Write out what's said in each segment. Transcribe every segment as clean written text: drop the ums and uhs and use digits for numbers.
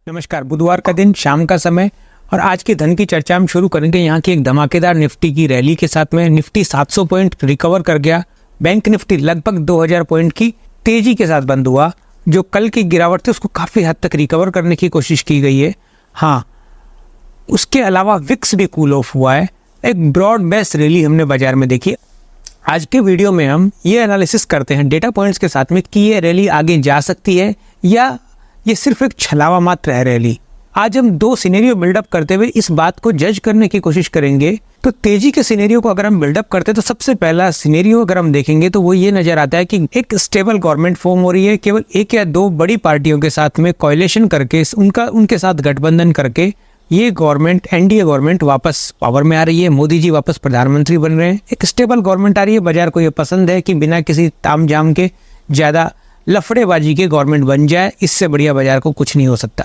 नमस्कार। बुधवार का दिन, शाम का समय, और आज के धन की चर्चा हम शुरू करेंगे यहाँ की एक धमाकेदार निफ्टी की रैली के साथ में। निफ्टी 700 पॉइंट रिकवर कर गया। बैंक निफ्टी लगभग 2000 पॉइंट की तेजी के साथ बंद हुआ। जो कल की गिरावट थी उसको काफ़ी हद तक रिकवर करने की कोशिश की गई है। हाँ, उसके अलावा विक्स भी कूल ऑफ हुआ है। एक ब्रॉड बेस्ड रैली हमने बाजार में देखी। आज के वीडियो में हम ये एनालिसिस करते हैं डेटा पॉइंट्स के साथ में कि ये रैली आगे जा सकती है या ये सिर्फ एक छलावा मात्र है रैली। आज हम दो सिनेरियो बिल्डअप करते हुए इस बात को जज करने की कोशिश करेंगे। तो तेजी के सिनेरियो को अगर हम बिल्डअप करते हैं तो सबसे पहला सिनेरियो अगर हम देखेंगे तो वो ये नजर आता है कि एक स्टेबल गवर्नमेंट फॉर्म हो रही है। केवल एक या दो बड़ी पार्टियों के साथ में कोएलिशन करके उनके साथ गठबंधन करके ये गवर्नमेंट, एनडीए गवर्नमेंट वापस पावर में आ रही है। मोदी जी वापस प्रधानमंत्री बन रहे हैं। एक स्टेबल गवर्नमेंट आ रही है। बाजार को ये पसंद है कि बिना किसी तामझाम के, ज़्यादा लफड़ेबाजी के गवर्नमेंट बन जाए। इससे बढ़िया बाजार को कुछ नहीं हो सकता।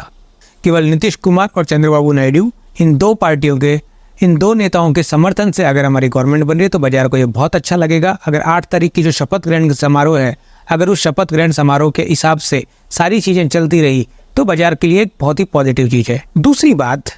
केवल नीतीश कुमार और चंद्रबाबू नायडू, इन दो पार्टियों के, इन दो नेताओं के समर्थन से अगर हमारी गवर्नमेंट बन रही है तो बाजार को ये बहुत अच्छा लगेगा। अगर 8 तारीख की जो शपथ ग्रहण समारोह है, अगर उस शपथ ग्रहण समारोह के हिसाब से सारी चीज़ें चलती रही तो बाजार के लिए एक बहुत ही पॉजिटिव चीज़ है। दूसरी बात,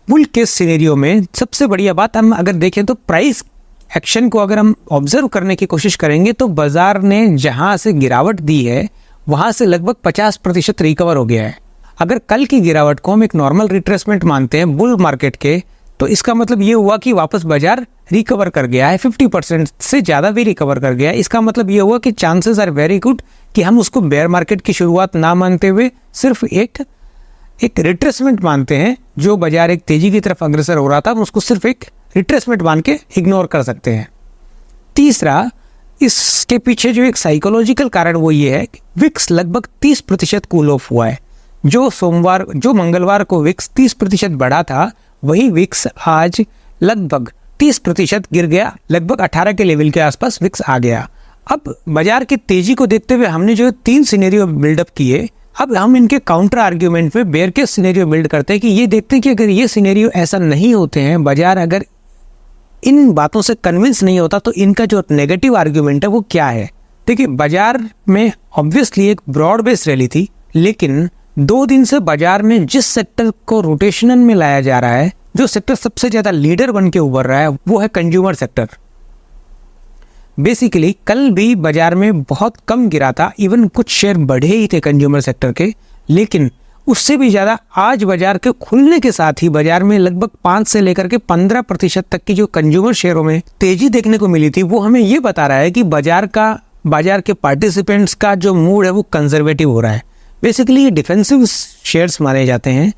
बुल केस सिनेरियो में सबसे बढ़िया बात हम अगर देखें तो प्राइस एक्शन को अगर हम ऑब्जर्व करने की कोशिश करेंगे तो बाजार ने जहां से गिरावट दी है वहां से लगभग 50% रिकवर हो गया है। अगर कल की गिरावट को हम एक नॉर्मल रिट्रेसमेंट मानते हैं बुल मार्केट के, तो इसका मतलब ये हुआ कि वापस बाजार रिकवर कर गया है। 50% से ज़्यादा भी रिकवर कर गया है। इसका मतलब ये हुआ कि चांसेस आर वेरी गुड कि हम उसको बेयर मार्केट की शुरुआत ना मानते हुए सिर्फ एक रिट्रेसमेंट मानते हैं। जो बाजार एक तेजी की तरफ अग्रसर हो रहा था, हम उसको सिर्फ एक रिट्रेसमेंट मान के इग्नोर कर सकते हैं। तीसरा, इसके पीछे जो एक साइकोलॉजिकल कारण वो ये है कि विक्स लगभग 30% कूल ऑफ हुआ है। जो मंगलवार को विक्स 30% बढ़ा था, वही विक्स आज लगभग 30% गिर गया। लगभग 18 के लेवल के आसपास विक्स आ गया। अब बाजार की तेजी को देखते हुए हमने जो 3 सिनेरियो बिल्डअप किए, अब हम इनके काउंटर आर्ग्यूमेंट पे बेयर केस सिनेरियो बिल्ड करते हैं कि ये देखते हैं कि अगर ये सिनेरियो ऐसा नहीं होते हैं, बाजार अगर इन बातों से कन्विंस नहीं होता तो इनका जो नेगेटिव आर्ग्यूमेंट है वो क्या है। देखिए, बाजार में ऑब्वियसली एक ब्रॉड बेस्ड रैली थी, लेकिन 2 दिन से बाजार में जिस सेक्टर को रोटेशनल में लाया जा रहा है, जो सेक्टर सबसे ज्यादा लीडर बन के उभर रहा है, वो है कंज्यूमर सेक्टर। बेसिकली कल भी बाजार में बहुत कम गिरा था, इवन कुछ शेयर बढ़े ही थे कंज्यूमर सेक्टर के, लेकिन उससे भी ज़्यादा आज बाजार के खुलने के साथ ही बाजार में लगभग 5 से लेकर के 15% तक की जो कंज्यूमर शेयरों में तेजी देखने को मिली थी, वो हमें ये बता रहा है कि बाजार के पार्टिसिपेंट्स का जो मूड है वो कंजर्वेटिव हो रहा है। बेसिकली ये डिफेंसिव शेयर्स माने जाते हैं।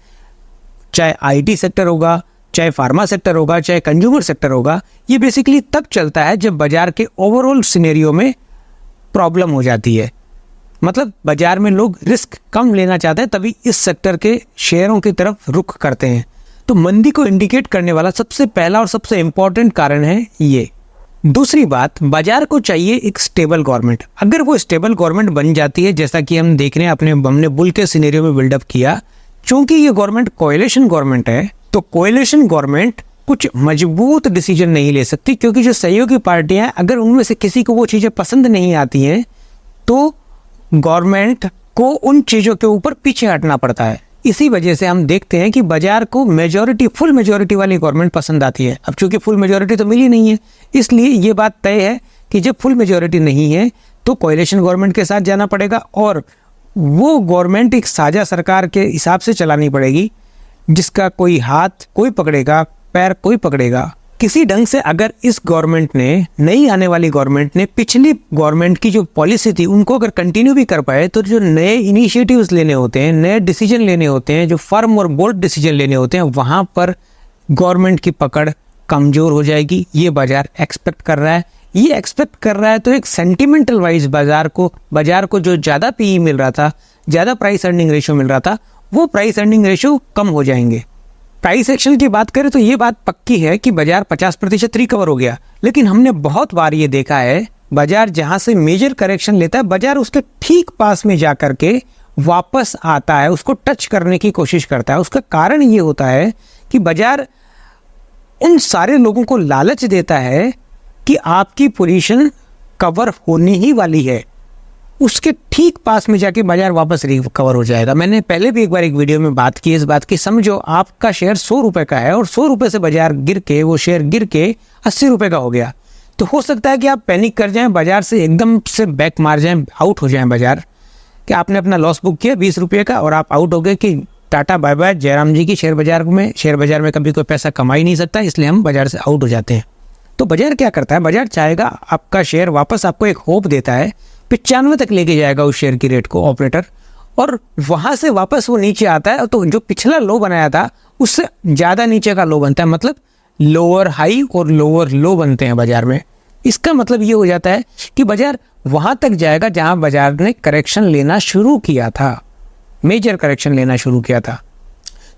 चाहे आईटी सेक्टर होगा, चाहे फार्मा सेक्टर होगा, चाहे कंज्यूमर सेक्टर होगा, ये बेसिकली तब चलता है जब बाजार के ओवरऑल सिनेरियो में प्रॉब्लम हो जाती है। मतलब बाजार में लोग रिस्क कम लेना चाहते हैं, तभी इस सेक्टर के शेयरों की तरफ रुख करते हैं। तो मंदी को इंडिकेट करने वाला सबसे पहला और सबसे इंपॉर्टेंट कारण है ये। दूसरी बात, बाजार को चाहिए एक स्टेबल गवर्नमेंट। अगर वो स्टेबल गवर्नमेंट बन जाती है, जैसा कि हम देख रहे हैं, हमने बुल के सिनेरियो में बिल्डअप किया, चूंकि ये गवर्नमेंट कोएलिशन गवर्नमेंट है, तो कोएलिशन गवर्नमेंट कुछ मजबूत डिसीजन नहीं ले सकती, क्योंकि जो सहयोगी पार्टियां, अगर उनमें से किसी को वो चीज़ें पसंद नहीं आती हैं तो गवर्नमेंट को उन चीज़ों के ऊपर पीछे हटना पड़ता है। इसी वजह से हम देखते हैं कि बाजार को फुल मेजॉरिटी वाली गवर्नमेंट पसंद आती है। अब चूंकि फुल मेजॉरिटी तो मिली नहीं है, इसलिए ये बात तय है कि जब फुल मेजॉरिटी नहीं है तो कोएलिशन गवर्नमेंट के साथ जाना पड़ेगा, और वो गवर्नमेंट एक साझा सरकार के हिसाब से चलानी पड़ेगी, जिसका कोई हाथ कोई पकड़ेगा, पैर कोई पकड़ेगा। किसी ढंग से अगर इस गवर्नमेंट ने, नई आने वाली गवर्नमेंट ने पिछली गवर्नमेंट की जो पॉलिसी थी उनको अगर कंटिन्यू भी कर पाए, तो जो नए इनिशिएटिव्स लेने होते हैं, नए डिसीजन लेने होते हैं, जो फर्म और बोल्ड डिसीजन लेने होते हैं, वहाँ पर गवर्नमेंट की पकड़ कमज़ोर हो जाएगी। ये बाजार एक्सपेक्ट कर रहा है। ये एक्सपेक्ट कर रहा है तो एक सेंटिमेंटल वाइज बाजार को जो ज़्यादा पीई मिल रहा था, ज़्यादा प्राइस अर्निंग रेशियो मिल रहा था, वो प्राइस अर्निंग रेशियो कम हो जाएंगे। प्राइस एक्शन की बात करें तो ये बात पक्की है कि बाजार 50% रिकवर हो गया, लेकिन हमने बहुत बार ये देखा है, बाजार जहां से मेजर करेक्शन लेता है, बाजार उसके ठीक पास में जा करके वापस आता है, उसको टच करने की कोशिश करता है। उसका कारण ये होता है कि बाजार उन सारे लोगों को लालच देता है कि आपकी पोजीशन कवर होने ही वाली है। उसके ठीक पास में जाके बाजार वापस रिकवर हो जाएगा। मैंने पहले भी एक बार एक वीडियो में बात की इस बात की। समझो आपका शेयर 100 रुपये का है और 100 रुपये से बाजार गिर के वो शेयर गिर के 80 रुपये का हो गया, तो हो सकता है कि आप पैनिक कर जाएं, बाजार से एकदम से बैक मार जाएं, आउट हो जाएं बाजार, कि आपने अपना लॉस बुक किया 20 रुपये का और आप आउट हो गए कि टाटा बाय बाय जयराम जी की शेयर बाजार में कभी कोई पैसा कमा ही नहीं सकता, इसलिए हम बाजार से आउट हो जाते हैं। तो बाजार क्या करता है, बाजार चाहेगा आपका शेयर वापस, आपको एक होप देता है, 95 तक लेके जाएगा उस शेयर की रेट को ऑपरेटर, और वहाँ से वापस वो नीचे आता है तो जो पिछला लो बनाया था उससे ज़्यादा नीचे का लो बनता है, मतलब लोअर हाई और लोअर लो बनते हैं बाजार में। इसका मतलब ये हो जाता है कि बाजार वहाँ तक जाएगा जहाँ बाजार ने करेक्शन लेना शुरू किया था, मेजर करेक्शन लेना शुरू किया था।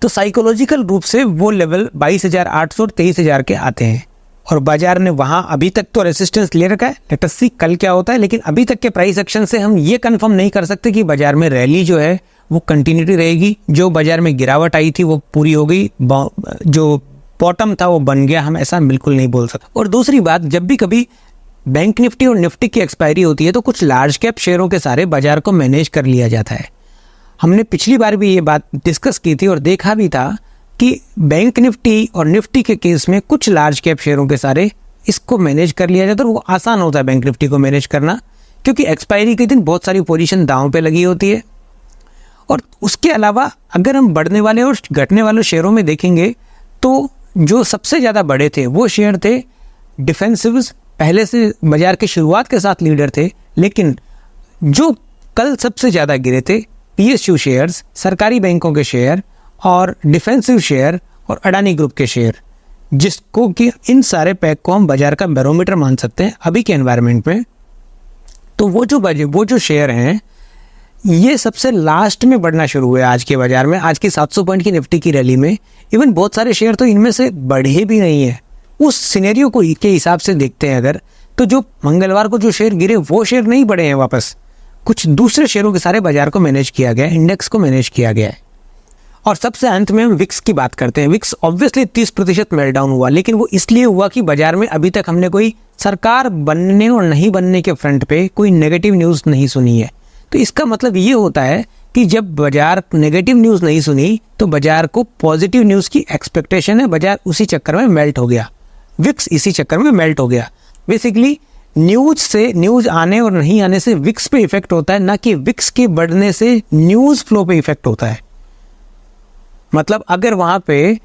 तो साइकोलॉजिकल रूप से वो लेवल 22,800 और 23,000 के आते हैं और बाजार ने वहाँ अभी तक तो रेसिस्टेंस ले रखा है। लेट अस सी कल क्या होता है, लेकिन अभी तक के प्राइस एक्शन से हम ये कंफर्म नहीं कर सकते कि बाजार में रैली जो है वो कंटिन्यूटी रहेगी। जो बाजार में गिरावट आई थी वो पूरी हो गई, जो बॉटम था वो बन गया, हम ऐसा बिल्कुल नहीं बोल सकते। और दूसरी बात, जब भी कभी बैंक निफ्टी और निफ्टी की एक्सपायरी होती है तो कुछ लार्ज कैप शेयरों के सारे बाजार को मैनेज कर लिया जाता है। हमने पिछली बार भी ये बात डिस्कस की थी और देखा भी था कि बैंक निफ्टी और निफ्टी के केस में कुछ लार्ज कैप शेयरों के सारे इसको मैनेज कर लिया जाता है। और वो आसान होता है बैंक निफ्टी को मैनेज करना, क्योंकि एक्सपायरी के दिन बहुत सारी पोजीशन दांव पे लगी होती है। और उसके अलावा अगर हम बढ़ने वाले और घटने वाले शेयरों में देखेंगे तो जो सबसे ज़्यादा बड़े थे वो शेयर थे डिफेंसिव्स, पहले से बाजार की शुरुआत के साथ लीडर थे, लेकिन जो कल सबसे ज़्यादा गिरे थे PSU शेयर्स, सरकारी बैंकों के शेयर और डिफेंसिव शेयर और अडानी ग्रुप के शेयर, जिसको कि इन सारे पैक को हम बाजार का बैरोमीटर मान सकते हैं अभी के एनवायरनमेंट में। तो वो जो शेयर हैं ये सबसे लास्ट में बढ़ना शुरू हुए आज के बाजार में। आज की 700 पॉइंट की निफ्टी की रैली में इवन बहुत सारे शेयर तो इनमें से बढ़े भी नहीं है। उस सिनेरियो को के हिसाब से देखते हैं अगर, तो जो मंगलवार को जो शेयर गिरे वो शेयर नहीं बढ़े हैं वापस, कुछ दूसरे शेयरों के सारे बाजार को मैनेज किया गया है, इंडेक्स को मैनेज किया गया है। और सबसे अंत में हम विक्स की बात करते हैं। विक्स ऑब्वियसली 30% मेल्टडाउन हुआ, लेकिन वो इसलिए हुआ कि बाजार में अभी तक हमने कोई सरकार बनने और नहीं बनने के फ्रंट पे कोई नेगेटिव न्यूज़ नहीं सुनी है। तो इसका मतलब ये होता है कि जब बाजार नेगेटिव न्यूज़ नहीं सुनी तो बाजार को पॉजिटिव न्यूज़ की एक्सपेक्टेशन है, बाजार उसी चक्कर में मेल्ट हो गया, विक्स इसी चक्कर में मेल्ट हो गया। बेसिकली न्यूज़ आने और नहीं आने से विक्स पे इफेक्ट होता है, ना कि विक्स के बढ़ने से न्यूज़ फ्लो पे इफेक्ट होता है। मतलब अगर वहाँ पे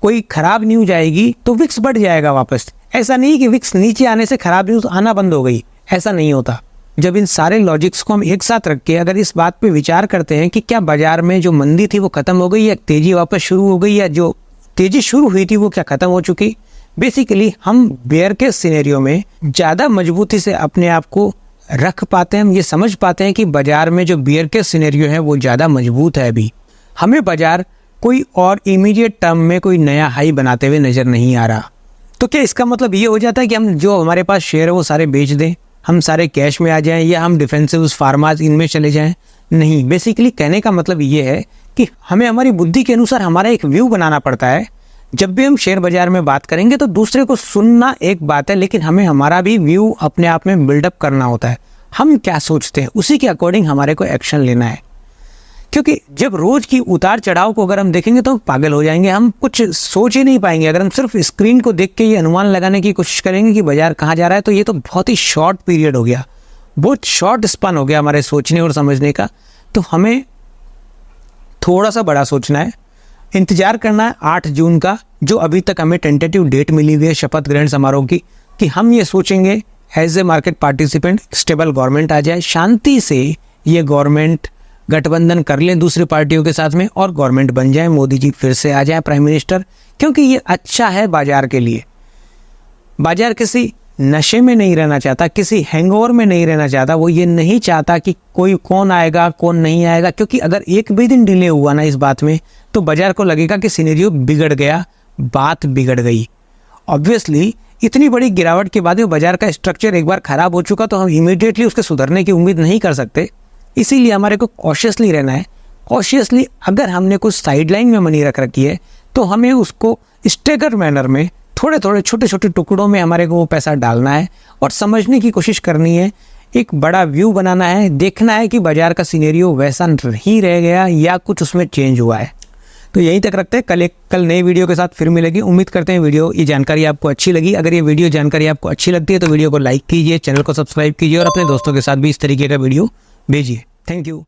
कोई खराब न्यूज़ आएगी तो विक्स बढ़ जाएगा वापस। ऐसा नहीं कि विक्स नीचे आने से खराब न्यूज़ आना बंद हो गई, ऐसा नहीं होता। जब इन सारे लॉजिक्स को हम एक साथ रख के अगर इस बात पे विचार करते हैं कि क्या बाजार में जो मंदी थी वो ख़त्म हो गई या तेज़ी वापस शुरू हो गई, या जो तेज़ी शुरू हुई थी वो क्या ख़त्म हो चुकी, बेसिकली हम बेयर के सिनेरियो में ज़्यादा मजबूती से अपने आप को रख पाते हैं। हम ये समझ पाते हैं कि बाजार में जो बेयर के सिनेरियो है वो ज़्यादा मजबूत है। अभी हमें बाजार कोई और इमीडिएट टर्म में कोई नया हाई बनाते हुए नज़र नहीं आ रहा। तो क्या इसका मतलब ये हो जाता है कि हम जो हमारे पास शेयर है वो सारे बेच दें, हम सारे कैश में आ जाएं, या हम डिफेंसिव फार्माज इनमें चले जाएं? नहीं, बेसिकली कहने का मतलब ये है कि हमें हमारी बुद्धि के अनुसार हमारा एक व्यू बनाना पड़ता है। जब भी हम शेयर बाजार में बात करेंगे तो दूसरे को सुनना एक बात है, लेकिन हमें हमारा भी व्यू अपने आप में बिल्डअप करना होता है। हम क्या सोचते हैं उसी के अकॉर्डिंग हमारे को एक्शन लेना है, क्योंकि जब रोज की उतार चढ़ाव को अगर हम देखेंगे तो पागल हो जाएंगे, हम कुछ सोच ही नहीं पाएंगे। अगर हम सिर्फ स्क्रीन को देख के ये अनुमान लगाने की कोशिश करेंगे कि बाजार कहाँ जा रहा है, तो ये तो बहुत ही शॉर्ट पीरियड हो गया, बहुत शॉर्ट स्पान हो गया हमारे सोचने और समझने का। तो हमें थोड़ा सा बड़ा सोचना है, इंतजार करना है 8 जून का, जो अभी तक हमें टेंटेटिव डेट मिली हुई है शपथ ग्रहण समारोह की, कि हम ये सोचेंगे as a market participant stable government आ जाए, शांति से ये गवर्नमेंट गठबंधन कर लें दूसरी पार्टियों के साथ में और गवर्नमेंट बन जाए, मोदी जी फिर से आ जाए प्राइम मिनिस्टर, क्योंकि ये अच्छा है बाजार के लिए। बाजार किसी नशे में नहीं रहना चाहता, किसी हैंगओवर में नहीं रहना चाहता। वो ये नहीं चाहता कि कोई कौन आएगा कौन नहीं आएगा, क्योंकि अगर एक भी दिन डिले हुआ ना इस बात में तो बाजार को लगेगा कि सिनेरियो बिगड़ गया, बात बिगड़ गई। ऑब्वियसली इतनी बड़ी गिरावट के बाद बाजार का स्ट्रक्चर एक बार खराब हो चुका तो हम इमीडिएटली उसके सुधरने की उम्मीद नहीं कर सकते। इसीलिए हमारे को कॉशियसली रहना है। कॉशियसली अगर हमने कुछ साइडलाइन में मनी रख रखी है तो हमें उसको स्टेगर मैनर में थोड़े थोड़े छोटे छोटे टुकड़ों में हमारे को वो पैसा डालना है और समझने की कोशिश करनी है एक बड़ा व्यू बनाना है, देखना है कि बाजार का सिनेरियो वैसा ही रह गया या कुछ उसमें चेंज हुआ है। तो यहीं तक रखते हैं, कल नई वीडियो के साथ फिर मिलेगी। उम्मीद करते हैं ये जानकारी आपको अच्छी लगी। अगर ये वीडियो जानकारी आपको अच्छी लगती है तो वीडियो को लाइक कीजिए, चैनल को सब्सक्राइब कीजिए और अपने दोस्तों के साथ भी इस तरीके का वीडियो भेजिए। Thank you.